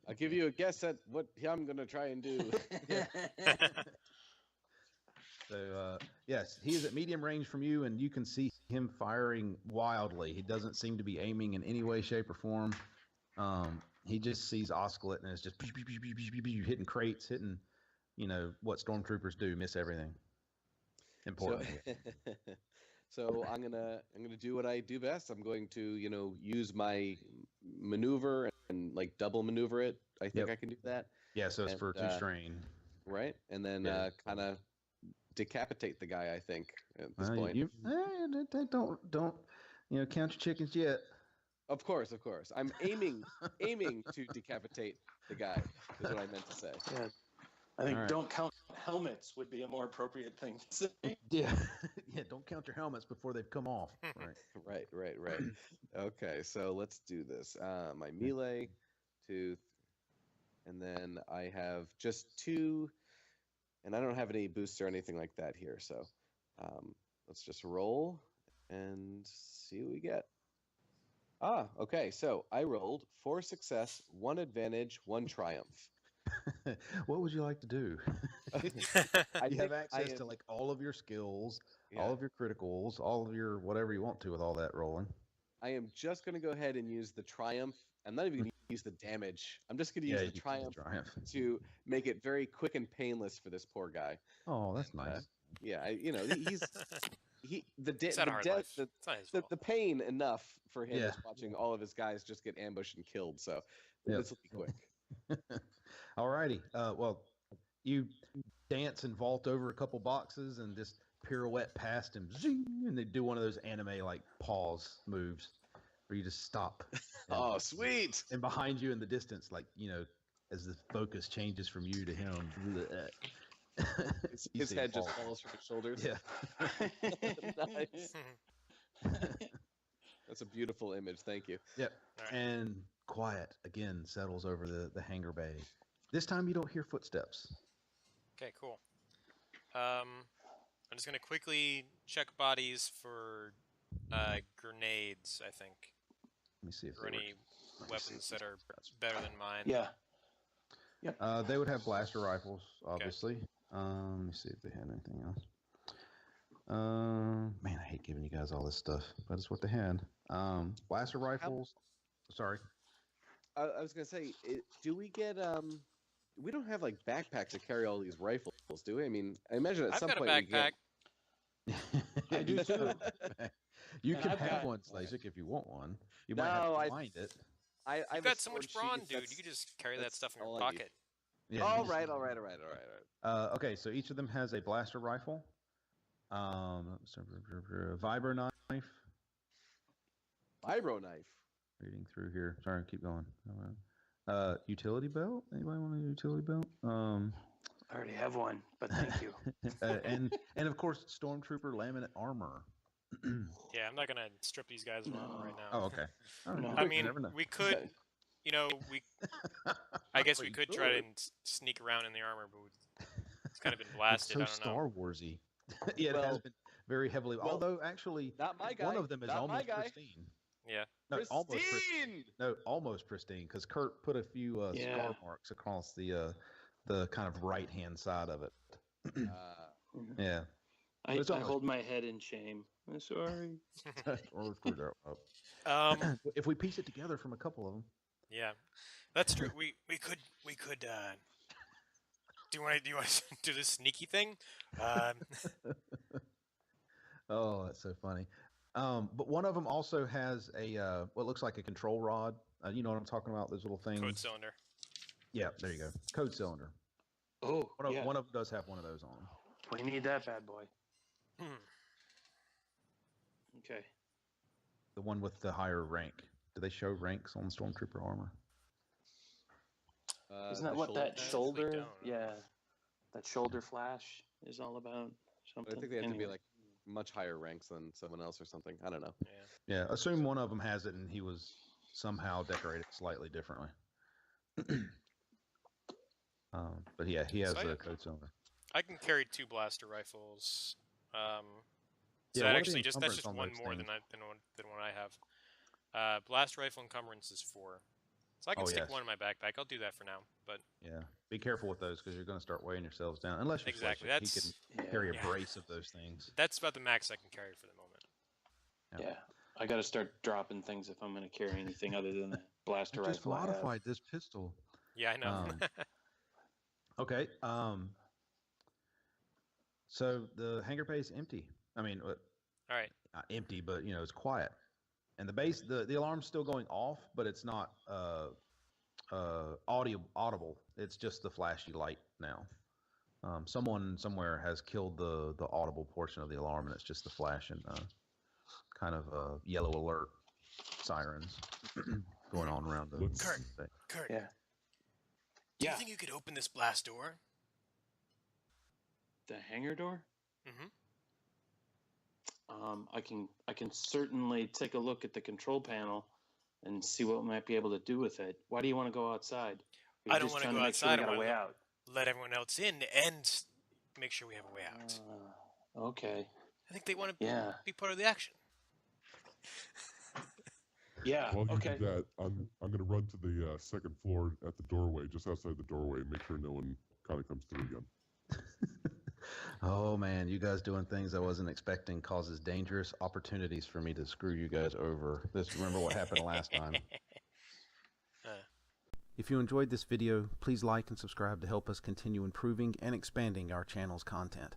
I'll give you a guess at what I'm going to try and do. So, yes, he is at medium range from you, and you can see him firing wildly. He doesn't seem to be aiming in any way, shape, or form. He just sees Osculate and is just hitting crates, hitting, what stormtroopers do, miss everything. Important. So I'm gonna do what I do best. I'm going to use my maneuver and like double maneuver it. I think I can do that. Yeah, so it's for 2 strain. Right, and then kind of decapitate the guy. I think at this point. Don't count your chickens yet. Of course. I'm aiming to decapitate the guy. Is what I meant to say. Yeah. I think don't count helmets would be a more appropriate thing to say. Yeah, don't count your helmets before they've come off. Right. Okay, so let's do this. My melee, 2, and then I have just 2, and I don't have any boosts or anything like that here. So let's just roll and see what we get. Okay, so I rolled 4 success, 1 advantage, 1 triumph. What would you like to do? You have access to like all of your skills, all of your criticals, all of your whatever you want to with all that rolling. I am just going to go ahead and use the triumph. I'm not even going to use the damage. I'm just going to use the triumph to make it very quick and painless for this poor guy. Oh, that's nice. Yeah, he's the It's not a hard life. It's not his fault. the pain enough for him Yeah. is watching all of his guys just get ambushed and killed. So Yep. this will be quick. Alrighty. Well, you dance and vault over a couple boxes and just pirouette past him, zing, and they do one of those anime like pause moves where you just stop. Oh, sweet! And behind you in the distance, like as the focus changes from you to him, his head just falls from his shoulders. Yeah. Nice. That's a beautiful image. Thank you. Yep. Right. And quiet again settles over the hangar bay. This time you don't hear footsteps. Okay, cool. I'm just gonna quickly check bodies for grenades. I think. Let me see if Or they any work. weapons that are better than mine. Yeah. They would have blaster rifles, obviously. Let me see if they had anything else. Man, I hate giving you guys all this stuff, but it's what they had. Blaster rifles. Sorry. I was gonna say, do we get we don't have like backpacks to carry all these rifles, do we? I mean, I imagine at I've some got a point backpack. I do too. You And can I've have got- one, Slasik, if you want one. You No, might have to I- find it. You've got so much brawn, dude. You could just carry that that's stuff in your all I need. pocket. Yeah. All right. Okay, so each of them has a blaster rifle, vibro knife. Vibro knife. Reading through here. Sorry, keep going. Utility belt. Anybody want a utility belt? I already have one, but thank you. and of course, stormtrooper laminate armor. Yeah, I'm not gonna strip these guys of armor right now. Oh, okay. Oh, No. I you mean, never know. we could, I guess we You could try to sneak around in the armor, but it's kind of been blasted. It's so I don't know. Star Warsy. Yeah, it has Well- been very heavily. well, although actually, Not my guy. one of them is Not my almost guy. pristine. Yeah. No, almost pristine. Pristine. No, almost pristine, because Kurt put a few Yeah. scar marks across the kind of right hand side of it. Yeah. I It's almost- hold my head in shame. I'm sorry. Or screw that up. If we piece it together from a couple of them. Yeah, that's true. We could do you want to do this sneaky thing? Oh, that's so funny. But one of them also has a what looks like a control rod. You know what I'm talking about? Those little things. Code cylinder. Yeah, there you go. Code cylinder. Oh, yeah. One of them does have one of those on them. We need that bad boy. Okay. The one with the higher rank. Do they show ranks on Stormtrooper armor? Isn't that the what that flash? shoulder? Don't. Yeah, that shoulder flash is all about. Something. I think they have to be Anyway. like much higher ranks than someone else or something. I don't know. Yeah. Yeah, assume one of them has it and he was somehow decorated slightly differently. But yeah, he has So a code cylinder. I can carry 2 blaster rifles. So Yeah, that what are the actually that's encumbrance just on one those more than things? than what I have. Blast rifle encumbrance is 4. So I can Oh, stick yes. one in my backpack. I'll do that for now. But Yeah, be careful with those because you're going to start weighing yourselves down. Unless you're Exactly, Fletcher, that's- he can Yeah. carry a Yeah. brace of those things. that's about the max I can carry for the moment. Yeah, I got to start dropping things if I'm going to carry anything other than the blaster I just rifle. I have. modified this pistol. Yeah, I know. Okay. So the hangar bay is empty. I mean, All right. not empty, but it's quiet. And the base, the alarm's still going off, but it's not audible. It's just the flashy light now. Someone somewhere has killed the audible portion of the alarm, and it's just the flash and kind of yellow alert sirens going on around the. Kurt. Kurt, Yeah. do you Yeah. think you could open this blast door? The hangar door. Mm-hmm. I can certainly take a look at the control panel and see what we might be able to do with it. Why do you want to go outside? Are you I don't just wanna trying go make sure outside, we I got a wanna way out. Let everyone else in and make sure we have a way out. Okay. I think they want to Yeah. be part of the action. Yeah. While you Okay. do that, I'm gonna run to the second floor at the doorway, just outside the doorway, and make sure no one kind of comes through again. Oh man, you guys doing things I wasn't expecting causes dangerous opportunities for me to screw you guys over. Just remember what happened last time. If you enjoyed this video, please like and subscribe to help us continue improving and expanding our channel's content.